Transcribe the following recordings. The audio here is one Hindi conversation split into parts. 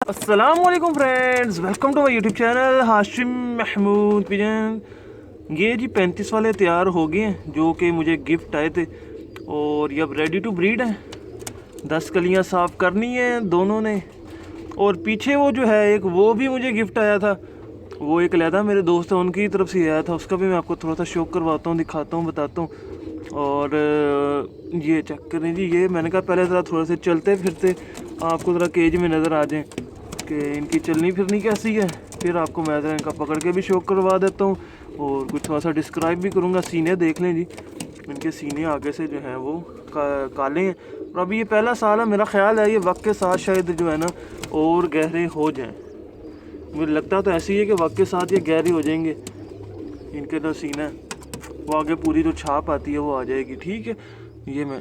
अस्सलाम वालेकुम friends, welcome to my YouTube channel Hashim Mahmood pigeon. ये जी 35 वाले तैयार हो गए हैं जो कि मुझे गिफ्ट आए थे और ये अब रेडी टू ब्रीड हैं। 10 कलियां साफ़ करनी है दोनों ने। और पीछे वो जो है एक वो भी मुझे गिफ्ट आया था, वो एक लाया था मेरे दोस्त है उनकी तरफ से आया था, उसका भी मैं आपको थोड़ा सा शो करवाता हूँ, दिखाता हूँ, बताता हूँ। और ये चेक करें जी, ये मैंने कहा पहले ज़रा थोड़ा से चलते फिरते आपको ज़रा केज में नज़र आ जाएं कि इनकी चलनी फिरनी कैसी है, फिर आपको मैं ज़रा इनका पकड़ के भी शो करवा देता हूँ और कुछ थोड़ा सा डिस्क्राइब भी करूँगा। सीने देख लें जी, इनके सीने आगे से जो हैं वो काले हैं। और अभी ये पहला साल है, मेरा ख्याल है ये वक्त के साथ शायद जो है ना और गहरे हो जाएं। मुझे लगता तो ऐसे ही है कि वक्त के साथ ये गहरे हो जाएंगे। इनके जो सीना है वो आगे पूरी जो छाप आती है वो आ जाएगी। ठीक है, ये मैं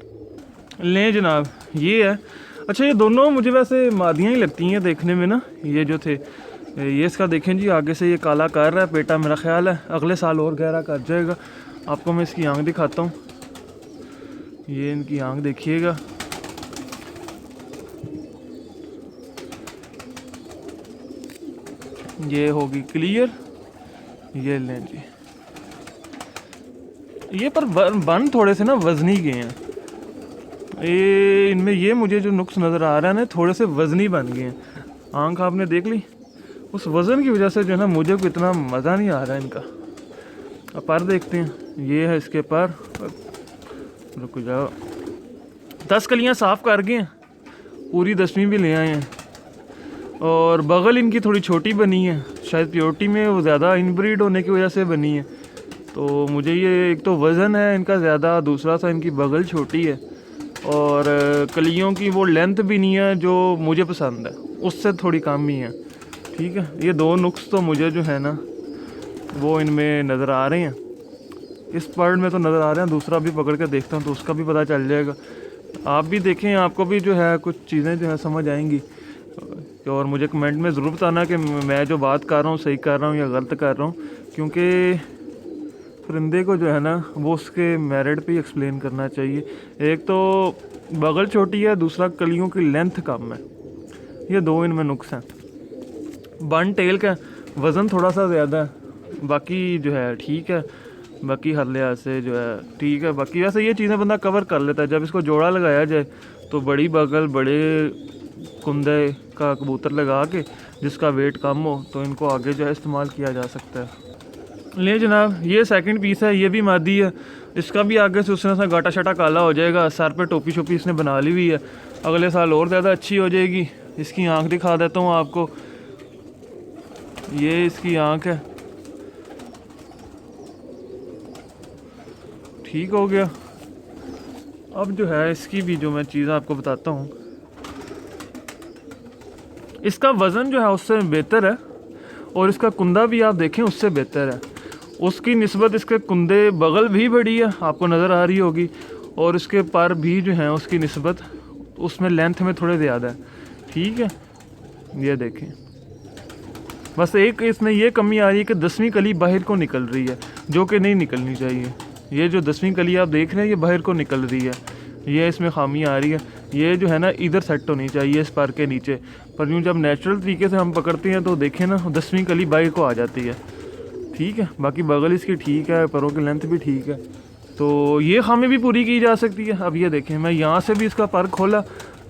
लें जनाब, ये है। अच्छा, ये दोनों मुझे वैसे मादियाँ ही लगती हैं देखने में ना। ये जो थे, ये इसका देखें जी, आगे से ये काला कर रहा है पेटा, मेरा ख्याल है अगले साल और गहरा कर जाएगा। आपको मैं इसकी आँख दिखाता हूँ, ये इनकी आँख देखिएगा। ये होगी क्लियर, ये लें जी। ये पर बन थोड़े से ना वजनी गए हैं ये, इनमें ये मुझे जो नुक्स नज़र आ रहा है ना, थोड़े से वजनी बन गए हैं। आंख आपने देख ली, उस वज़न की वजह से जो है ना मुझे को इतना मज़ा नहीं आ रहा है इनका। अब पर देखते हैं, ये है इसके पर, रुक जाओ। 10 कलियां साफ़ कर गए हैं, पूरी 10वीं भी ले आए हैं। और बगल इनकी थोड़ी छोटी बनी है, शायद प्योरिटी में वो ज़्यादा इनब्रीड होने की वजह से बनी है। तो मुझे ये, एक तो वज़न है इनका ज़्यादा, दूसरा सा इनकी बगल छोटी है और कलियों की वो लेंथ भी नहीं है जो मुझे पसंद है, उससे थोड़ी कम ही है। ठीक है, ये दो नुक्स तो मुझे जो है ना वो इनमें नज़र आ रहे हैं, इस पर्ड में तो नज़र आ रहे हैं। दूसरा भी पकड़ के देखता हूँ तो उसका भी पता चल जाएगा। आप भी देखें, आपको भी जो है कुछ चीज़ें जो है समझ आएंगी। और मुझे कमेंट में ज़रूर बताना कि मैं जो बात कर रहा हूँ सही कर रहा हूँ या गलत कर रहा हूँ, क्योंकि परिंदे को जो है ना वो उसके मेरिट पे ही एक्सप्लेन करना चाहिए। एक तो बगल छोटी है, दूसरा कलियों की लेंथ कम है, ये दो इनमें नुक्स हैं। बन टेल का वज़न थोड़ा सा ज़्यादा है, बाकी जो है ठीक है, बाकी हर लिहाज से जो है ठीक है। बाकी वैसे ये चीज़ें बंदा कवर कर लेता है। जब इसको जोड़ा लगाया जाए तो बड़ी बगल, बड़े कुंदे का कबूतर लगा के जिसका वेट कम हो तो इनको आगे जो है इस्तेमाल किया जा सकता है। ले जनाब, ये सेकंड पीस है, ये भी मादी है। इसका भी आगे से उसने सा गाटा शाटा काला हो जाएगा, सर पे टोपी शोपी इसने बना ली हुई है, अगले साल और ज़्यादा अच्छी हो जाएगी। इसकी आंख दिखा देता हूँ आपको, ये इसकी आंख है। ठीक हो गया। अब जो है इसकी भी जो मैं चीज़ आपको बताता हूँ, इसका वज़न जो है उससे बेहतर है और इसका कुंदा भी आप देखें उससे बेहतर है। उसकी निस्बत इसके कुंदे बगल भी बड़ी है, आपको नज़र आ रही होगी, और इसके पर भी जो हैं उसकी निस्बत उसमें लेंथ में थोड़े ज़्यादा है। ठीक है, ये देखें, बस एक इसमें ये कमी आ रही है कि 10वीं कली बाहर को निकल रही है, जो कि नहीं निकलनी चाहिए। ये जो 10वीं कली आप देख रहे हैं ये बाहर को निकल रही है, ये इसमें खामी आ रही है। ये जो है ना इधर सेट होनी चाहिए इस पर के नीचे, पर यूँ जब नेचुरल तरीके से हम पकड़ते हैं तो देखें ना 10वीं कली बाहर को आ जाती है। ठीक है, बाकी बगल इसकी ठीक है, परों की लेंथ भी ठीक है, तो ये खामी भी पूरी की जा सकती है। अब ये देखें, मैं यहाँ से भी इसका पर खोला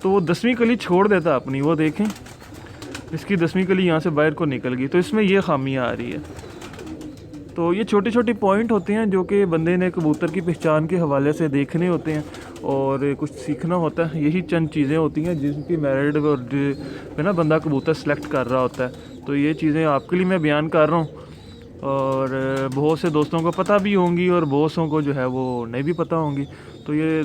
तो वो 10वीं कली छोड़ देता अपनी, वो देखें इसकी 10वीं कली यहाँ से बाहर को निकल गई, तो इसमें ये खामियाँ आ रही है। तो ये छोटे छोटे पॉइंट होते हैं जो कि बंदे ने कबूतर की पहचान के हवाले से देखने होते हैं और कुछ सीखना होता है। यही चंद चीज़ें होती हैं जिनकी मेरिट और ना बंदा कबूतर सेलेक्ट कर रहा होता है। तो ये चीज़ें आपके लिए मैं बयान कर रहा हूँ और बहुत से दोस्तों को पता भी होंगी और बहुत सौ को जो है वो नहीं भी पता होंगी। तो ये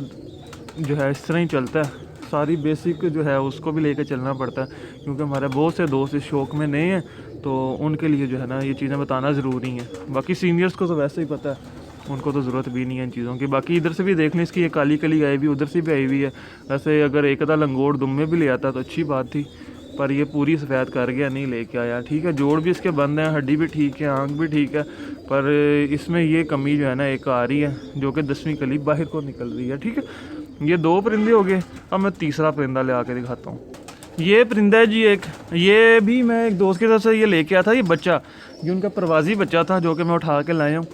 जो है इस तरह ही चलता है, सारी बेसिक जो है उसको भी लेकर चलना पड़ता है, क्योंकि हमारे बहुत से दोस्त इस शौक़ में नए हैं, तो उनके लिए जो है ना ये चीज़ें बताना ज़रूरी हैं। बाकी सीनियर्स को तो वैसे ही पता है, उनको तो ज़रूरत भी नहीं है इन चीज़ों की। बाकी इधर से भी देख लें, इसकी ये काली कली आई हुई उधर से भी आई हुई है। वैसे अगर एक आधा लंगोट दुम में भी ले आता तो अच्छी बात थी, पर ये पूरी सफ़ेद कर गया, नहीं लेके आया। ठीक है, जोड़ भी इसके बंद हैं, हड्डी भी ठीक है, आँख भी ठीक है, पर इसमें ये कमी जो है ना एक आ रही है जो कि 10वीं कली बाहर को निकल रही है। ठीक है, ये दो परिंदे हो गए। अब मैं तीसरा परिंदा ले आके दिखाता हूँ। ये परिंदा है जी एक, ये भी मैं एक दोस्त की तरफ से ये लेके आया था। ये बच्चा, ये उनका प्रवासी बच्चा था जो कि मैं उठा के लाया हूँ।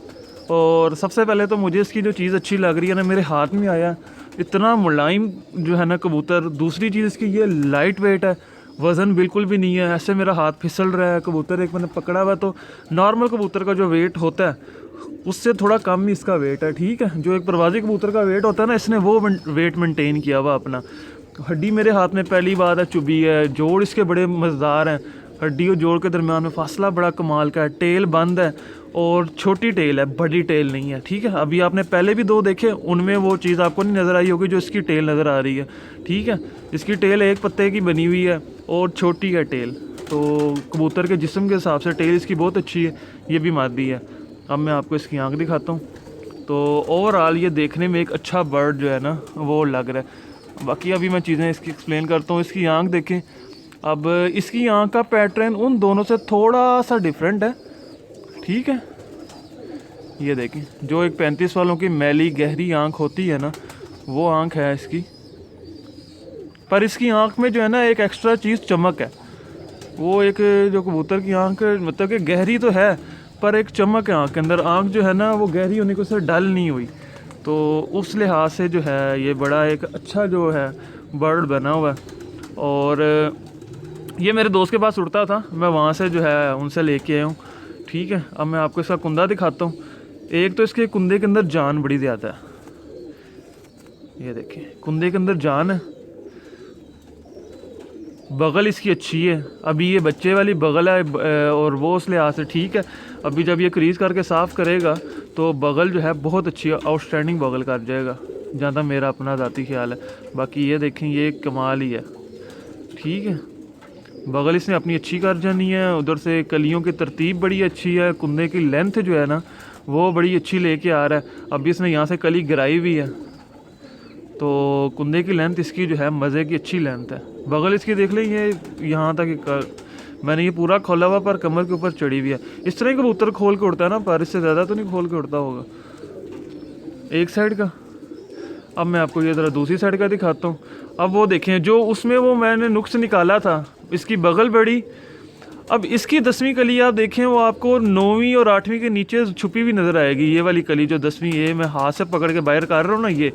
और सबसे पहले तो मुझे इसकी जो चीज़ अच्छी लग रही है ना, मेरे हाथ में आया, इतना मुलायम जो है ना कबूतर। दूसरी चीज़ इसकी ये लाइट वेट है, वज़न बिल्कुल भी नहीं है। ऐसे मेरा हाथ फिसल रहा है, कबूतर एक मैंने पकड़ा हुआ, तो नॉर्मल कबूतर का जो वेट होता है उससे थोड़ा कम ही इसका वेट है, ठीक है। जो एक प्रवासी कबूतर का वेट होता है ना, इसने वो वेट मेंटेन किया हुआ अपना। हड्डी मेरे हाथ में पहली बार है चुभी है। जोड़ इसके बड़े मज़ेदार हैं, हड्डी और जोड़ के दरमियान में फासला बड़ा कमाल का है। टेल बंद है और छोटी टेल है, बड़ी टेल नहीं है, ठीक है। अभी आपने पहले भी दो देखे, उनमें वो चीज़ आपको नहीं नज़र आई होगी जो इसकी टेल नज़र आ रही है, ठीक है। इसकी टेल एक पत्ते की बनी हुई है और छोटी है टेल। तो कबूतर के जिस्म के हिसाब से टेल इसकी बहुत अच्छी है। ये भी मादी है। अब मैं आपको इसकी आँख दिखाता हूँ। तो ओवरऑल ये देखने में एक अच्छा बर्ड जो है ना वो लग रहा है। बाकी अभी मैं चीज़ें इसकी एक्सप्लेन करता हूँ। इसकी आँख देखें। अब इसकी आँख का पैटर्न उन दोनों से थोड़ा सा डिफरेंट है, ठीक है। ये देखें, जो एक 35 वालों की मैली गहरी आँख होती है ना, वो आँख है इसकी। पर इसकी आँख में जो है ना एक एक्स्ट्रा चीज़ चमक है। वो एक जो कबूतर की आँख मतलब कि गहरी तो है, पर एक चमक है आँख के अंदर। आँख जो है ना वो गहरी होने को से डल नहीं हुई। तो उस लिहाज से जो है ये बड़ा एक अच्छा जो है बर्ड बना हुआ है। और ये मेरे दोस्त के पास उड़ता था, मैं वहाँ से जो है उनसे लेके आया हूँ, ठीक है। अब मैं आपको इसका कुंदा दिखाता हूँ। एक तो इसके कुंदे के अंदर जान बड़ी ज़्यादा है। ये देखें, कुंदे के अंदर जान है। बगल इसकी अच्छी है। अभी ये बच्चे वाली बगल है और वो उस लिहाज से ठीक है। अभी जब ये क्रीज़ करके साफ़ करेगा तो बगल जो है बहुत अच्छी है, आउटस्टैंडिंग बगल कर जाएगा, जहाँ तक मेरा अपना ज़ाती ख्याल है। बाकी ये देखें, ये कमाल ही है, ठीक है। बगल इसने अपनी अच्छी कर जानी है। उधर से कलियों की तरतीब बड़ी अच्छी है। कुंदे की लेंथ जो है ना वो बड़ी अच्छी लेके आ रहा है। अभी इसने यहाँ से कली गिराई हुई है, तो कुंदे की लेंथ इसकी जो है मज़े की अच्छी लेंथ है। बगल इसकी देख लें, ये यहाँ तक मैंने ये पूरा खोला हुआ पर कमर के ऊपर चढ़ी हुई है। इस तरह कबूतर खोल के उड़ता है ना, पर इससे ज़्यादा तो नहीं खोल के उड़ता होगा एक साइड का। अब मैं आपको ये ज़रा दूसरी साइड का दिखाता हूँ। अब वो देखें, जो उसमें वो मैंने नुक्स निकाला था, इसकी बगल बड़ी। अब इसकी 10वीं कली आप देखें, वो आपको 9वीं और 8वीं के नीचे छुपी हुई नज़र आएगी। ये वाली कली जो 10वीं, ये मैं हाथ से पकड़ के बाहर कर रहा हूँ ना, ये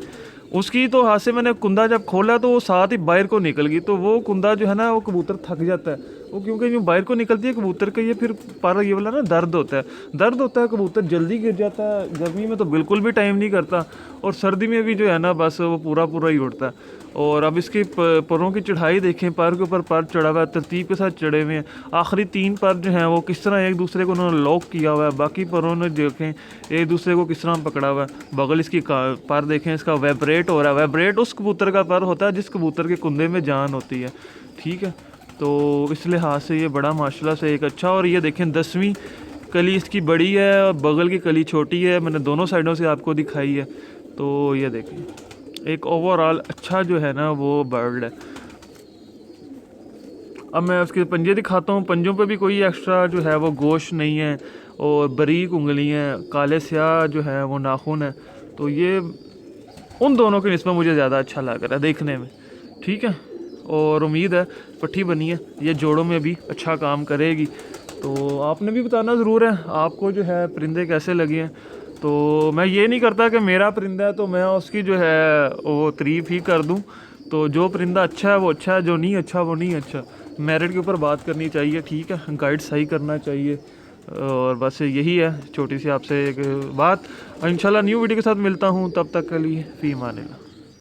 उसकी तो हाथ से मैंने कुंदा जब खोला तो वो साथ ही बाहर को निकल गई। तो वो कुंदा जो है ना वो कबूतर थक जाता है, वो क्योंकि जो बाहर को निकलती है कबूतर का ये फिर पर ये वाला ना दर्द होता है, कबूतर जल्दी गिर जाता है। गर्मी में तो बिल्कुल भी टाइम नहीं करता, और सर्दी में भी जो है ना बस वो पूरा ही उड़ता है। और अब इसकी परों की चढ़ाई देखें, पैर के ऊपर पर चढ़ा हुआ है, तरतीब के साथ चढ़े हुए हैं। आखिरी 3 पर जो हैं वो किस तरह एक दूसरे को उन्होंने लॉक किया हुआ है। बाकी परों ने देखें एक दूसरे को किस तरह पकड़ा हुआ है। बगल इसकी पर देखें, इसका वाइब्रेट हो रहा है। वाइब्रेट उस कबूतर का पर होता है जिस कबूतर के कुंदे में जान होती है, ठीक है। तो इस लिहाज से ये बड़ा माशाल्लाह से एक अच्छा। और ये देखें 10वीं कली इसकी बड़ी है और बगल की कली छोटी है। मैंने दोनों साइडों से आपको दिखाई है। तो ये देखें, एक ओवरऑल अच्छा जो है ना वो बर्ड है। अब मैं उसके पंजे दिखाता हूँ। पंजों पे भी कोई एक्स्ट्रा जो है वो गोश्त नहीं है, और बारीक उंगलियाँ, काले स्याह जो है वो नाखून है। तो ये उन दोनों के निस्बत मुझे ज़्यादा अच्छा लग रहा है देखने में, ठीक है। और उम्मीद है पट्टी बनी है, ये जोड़ों में भी अच्छा काम करेगी। तो आपने भी बताना ज़रूर है आपको जो है परिंदे कैसे लगे हैं। तो मैं ये नहीं करता कि मेरा परिंदा है तो मैं उसकी जो है वो तारीफ़ ही कर दूं। तो जो परिंदा अच्छा है वो अच्छा है, जो नहीं अच्छा वो नहीं अच्छा। मेरिट के ऊपर बात करनी चाहिए, ठीक है, गाइड सही करना चाहिए। और बस यही है छोटी सी आपसे एक बात। इंशाल्लाह न्यू वीडियो के साथ मिलता हूँ, तब तक के लिए फ़ी अमान अल्लाह।